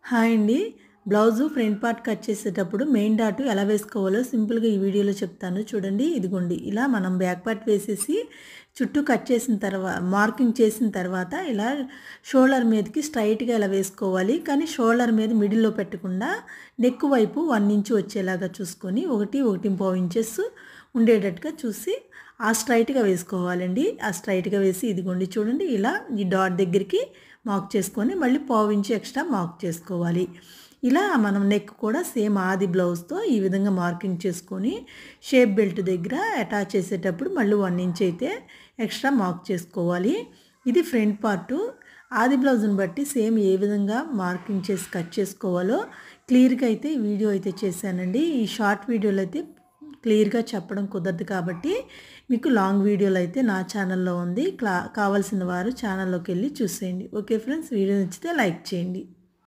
Hi అండి. Blouse front part cut చేసేటప్పుడు main dot ఎలా వేసుకోవాలో సింపుల్‌గా ఈ వీడియోలో చెప్తాను చూడండి. ఇదిగోండి ఇలా మనం బ్యాక్ పార్ట్ వేసేసి చుట్టూ కట్ చేసిన మార్కింగ్ చేసిన తర్వాత ఇలా షోల్డర్ మీదకి స్ట్రైట్‌గా ఇలా వేసుకోవాలి. కానీ షోల్డర్ మీద మిడిల్‌లో పెట్టకుండా నెక్ వైపు 1 ఇంచ్ వచ్చేలాగా చూసుకొని 1.5 ఇంచెస్ ఉండేటట్టుగా చూసి స్ట్రైట్‌గా వేసుకోవాలండి. స్ట్రైట్‌గా వేసి ఇదిగోండి చూడండి ఇలా ఈ డాట్ దగ్గరికి మార్క్ చేసుకొని మళ్ళీ 1/2 ఇంచ్ ఎక్స్ట్రా మార్క్ చేసుకోవాలి. ఇలా మనం నెక్ కూడా సేమ్ ఆది బ్లౌజ్తో ఈ విధంగా మార్కింగ్ చేసుకొని షేప్ బెల్ట్ దగ్గర అటాచ్ చేసేటప్పుడు మళ్ళీ 1 ఇంచ్ అయితే ఎక్స్ట్రా మార్క్ చేసుకోవాలి. ఇది ఫ్రంట్ పార్టు. ఆది బ్లౌజ్ని బట్టి సేమ్ ఏ విధంగా మార్కింగ్ చేసి కట్ చేసుకోవాలో క్లియర్గా అయితే ఈ వీడియో అయితే చేశానండి. ఈ షార్ట్ వీడియోలో అయితే క్లియర్గా చెప్పడం కుదరదు కాబట్టి మీకు లాంగ్ వీడియోలు అయితే నా ఛానల్లో ఉంది. కావాల్సిన వారు ఛానల్లోకి వెళ్ళి చూసేయండి. ఓకే ఫ్రెండ్స్, వీడియో నచ్చితే లైక్ చేయండి.